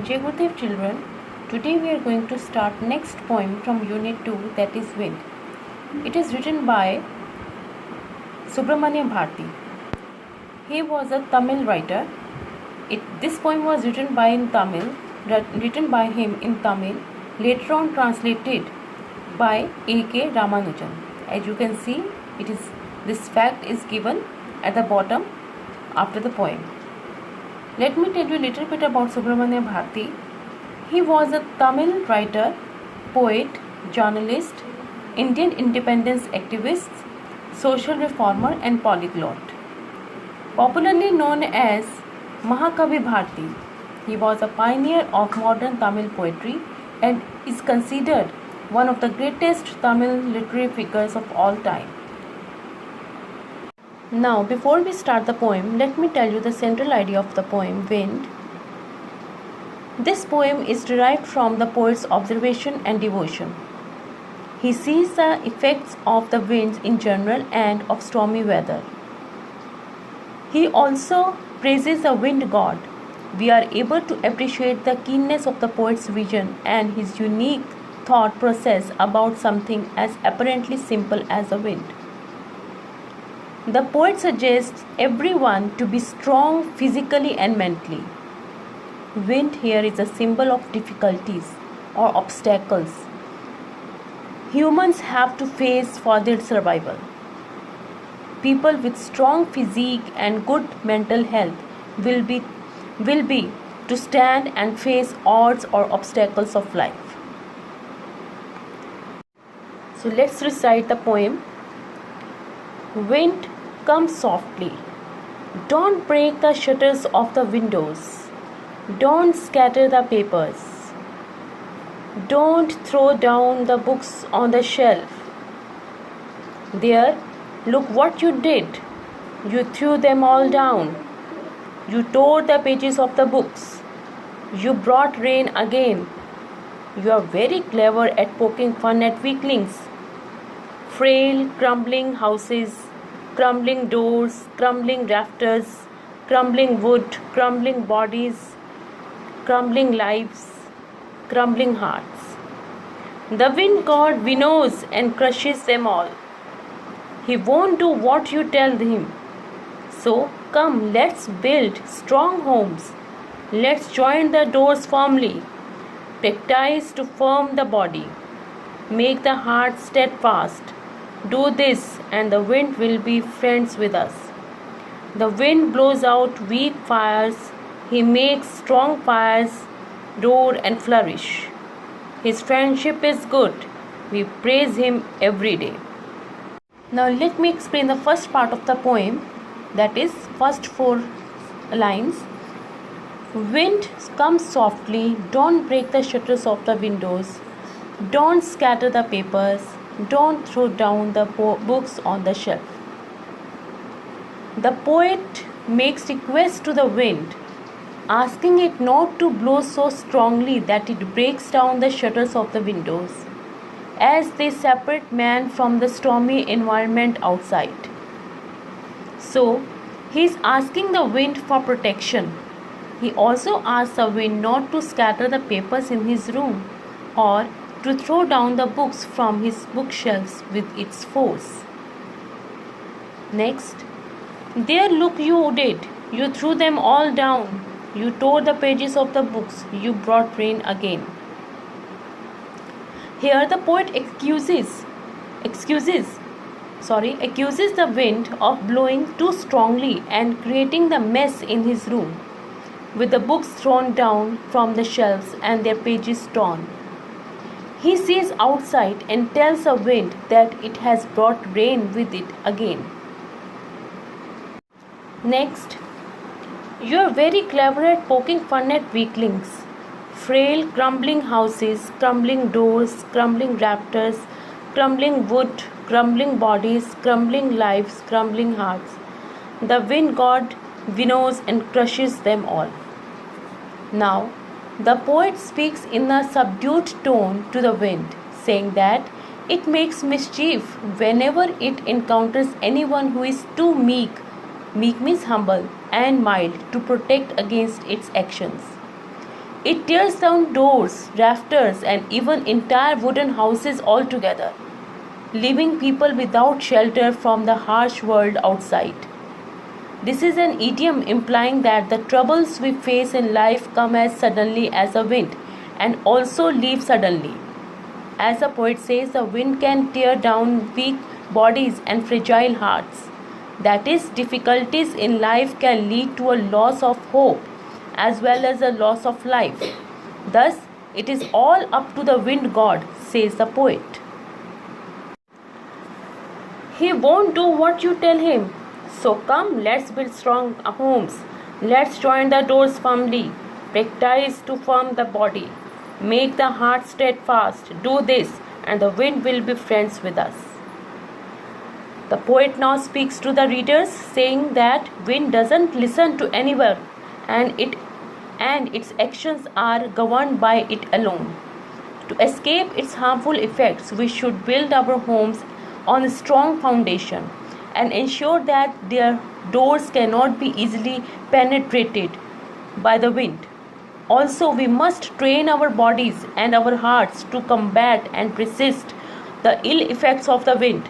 Jai Gurudev children, today we are going to start next poem from Unit 2, that is Wind. It is written by Subramanya Bharti. He was a Tamil writer. This poem was written by him in Tamil, later on translated by A.K. Ramanujan. As you can see, this fact is given at the bottom after the poem. Let me tell you a little bit about Subramanya Bharti. He was a Tamil writer, poet, journalist, Indian independence activist, social reformer and polyglot. Popularly known as Mahakavi Bharti, he was a pioneer of modern Tamil poetry and is considered one of the greatest Tamil literary figures of all time. Now, before we start the poem, let me tell you the central idea of the poem, Wind. This poem is derived from the poet's observation and devotion. He sees the effects of the winds in general and of stormy weather. He also praises the wind god. We are able to appreciate the keenness of the poet's vision and his unique thought process about something as apparently simple as the wind. The poet suggests everyone to be strong physically and mentally. Wind here is a symbol of difficulties or obstacles humans have to face for their survival. People with strong physique and good mental health will be to stand and face odds or obstacles of life. So let's recite the poem. Wind, come softly. Don't break the shutters of the windows. Don't scatter the papers. Don't throw down the books on the shelf. There, look what you did. You threw them all down. You tore the pages of the books. You brought rain again. You are very clever at poking fun at weaklings. Frail, crumbling houses, crumbling doors, crumbling rafters, crumbling wood, crumbling bodies, crumbling lives, crumbling hearts. The wind god winnows and crushes them all. He won't do what you tell him. So come, let's build strong homes. Let's join the doors firmly. Take ties to firm the body. Make the heart steadfast. Do this and the wind will be friends with us. The wind blows out weak fires. He makes strong fires roar and flourish. His friendship is good. We praise him every day. Now let me explain the first part of the poem, that is first 4 lines. Wind, come softly, don't break the shutters of the windows, don't scatter the papers, don't throw down the books on the shelf. The poet makes request to the wind, asking it not to blow so strongly that it breaks down the shutters of the windows, as they separate man from the stormy environment outside. So, he is asking the wind for protection. He also asks the wind not to scatter the papers in his room or to throw down the books from his bookshelves with its force. Next, there look you did. You threw them all down. You tore the pages of the books. You brought rain again. Here the poet accuses the wind of blowing too strongly and creating the mess in his room, with the books thrown down from the shelves and their pages torn. He sees outside and tells the wind that it has brought rain with it again. Next, you are very clever at poking fun at weaklings. Frail, crumbling houses, crumbling doors, crumbling rafters, crumbling wood, crumbling bodies, crumbling lives, crumbling hearts. The wind god winnows and crushes them all. Now, the poet speaks in a subdued tone to the wind, saying that it makes mischief whenever it encounters anyone who is too meek. Meek means humble and mild to protect against its actions. It tears down doors, rafters, and even entire wooden houses altogether, leaving people without shelter from the harsh world outside. This is an idiom implying that the troubles we face in life come as suddenly as a wind and also leave suddenly. As the poet says, the wind can tear down weak bodies and fragile hearts. That is, difficulties in life can lead to a loss of hope as well as a loss of life. Thus, it is all up to the wind god, says the poet. He won't do what you tell him. So come, let's build strong homes. Let's join the doors firmly. Break ties to firm the body. Make the heart steadfast. Do this, and the wind will be friends with us. The poet now speaks to the readers, saying that wind doesn't listen to anyone, and its actions are governed by it alone. To escape its harmful effects, we should build our homes on a strong foundation and ensure that their doors cannot be easily penetrated by the wind. Also, we must train our bodies and our hearts to combat and resist the ill effects of the wind.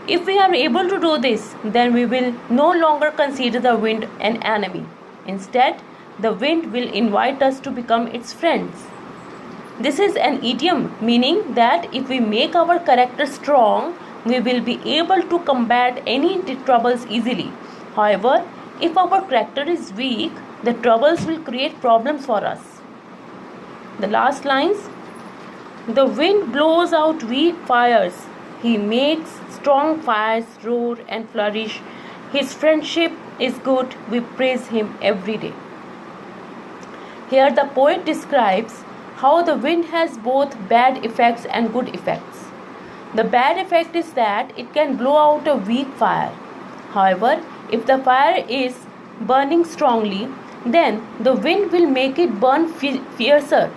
If we are able to do this, then we will no longer consider the wind an enemy. Instead, the wind will invite us to become its friends. This is an idiom meaning that if we make our character strong, we will be able to combat any troubles easily. However, if our character is weak, the troubles will create problems for us. The last lines: the wind blows out weak fires. He makes strong fires roar and flourish. His friendship is good. We praise him every day. Here the poet describes how the wind has both bad effects and good effects. The bad effect is that it can blow out a weak fire. However, if the fire is burning strongly, then the wind will make it burn fiercer,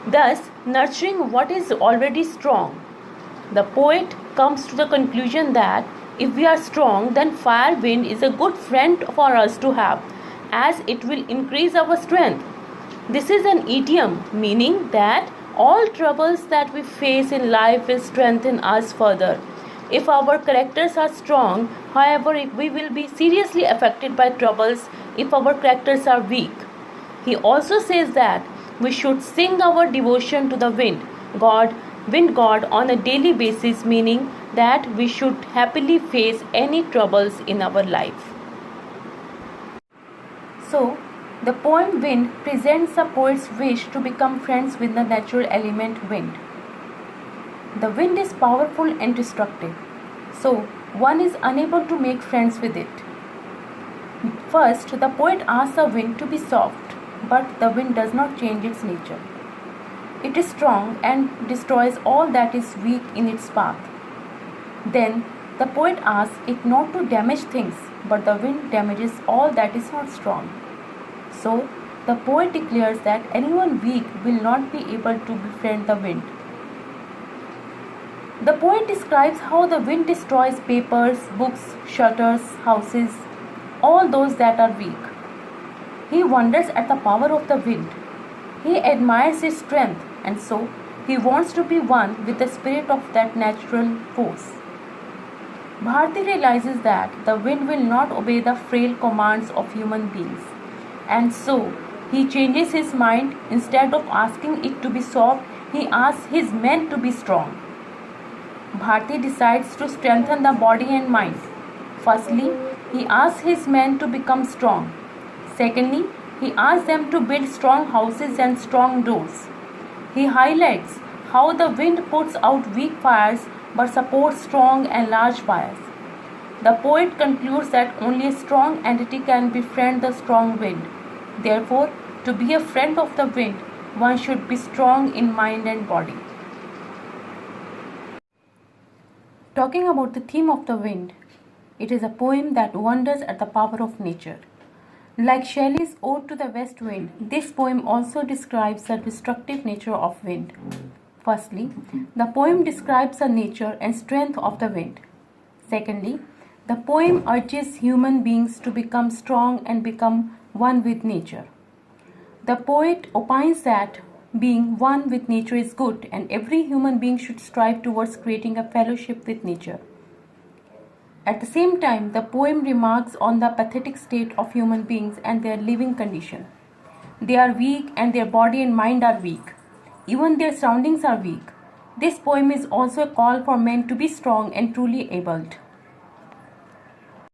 thus nurturing what is already strong. The poet comes to the conclusion that if we are strong, then fire wind is a good friend for us to have, as it will increase our strength. This is an idiom meaning that all troubles that we face in life will strengthen us further. If our characters are strong, however, we will be seriously affected by troubles if our characters are weak. He also says that we should sing our devotion to the wind god on a daily basis, meaning that we should happily face any troubles in our life. So, the poem Wind presents a poet's wish to become friends with the natural element wind. The wind is powerful and destructive, so one is unable to make friends with it. First, the poet asks the wind to be soft, but the wind does not change its nature. It is strong and destroys all that is weak in its path. Then, the poet asks it not to damage things, but the wind damages all that is not strong. So, the poet declares that anyone weak will not be able to befriend the wind. The poet describes how the wind destroys papers, books, shutters, houses, all those that are weak. He wonders at the power of the wind. He admires its strength, and so he wants to be one with the spirit of that natural force. Bharti realizes that the wind will not obey the frail commands of human beings, and so he changes his mind. Instead of asking it to be soft, he asks his men to be strong. Bharti decides to strengthen the body and mind. Firstly, he asks his men to become strong. Secondly, he asks them to build strong houses and strong doors. He highlights how the wind puts out weak fires but supports strong and large fires. The poet concludes that only a strong entity can befriend the strong wind. Therefore, to be a friend of the wind, one should be strong in mind and body. Talking about the theme of the wind, it is a poem that wonders at the power of nature. Like Shelley's Ode to the West Wind, this poem also describes the destructive nature of wind. Firstly, the poem describes the nature and strength of the wind. Secondly, the poem urges human beings to become strong and become one with nature. The poet opines that being one with nature is good, and every human being should strive towards creating a fellowship with nature. At the same time, the poem remarks on the pathetic state of human beings and their living condition. They are weak, and their body and mind are weak. Even their surroundings are weak. This poem is also a call for men to be strong and truly abled.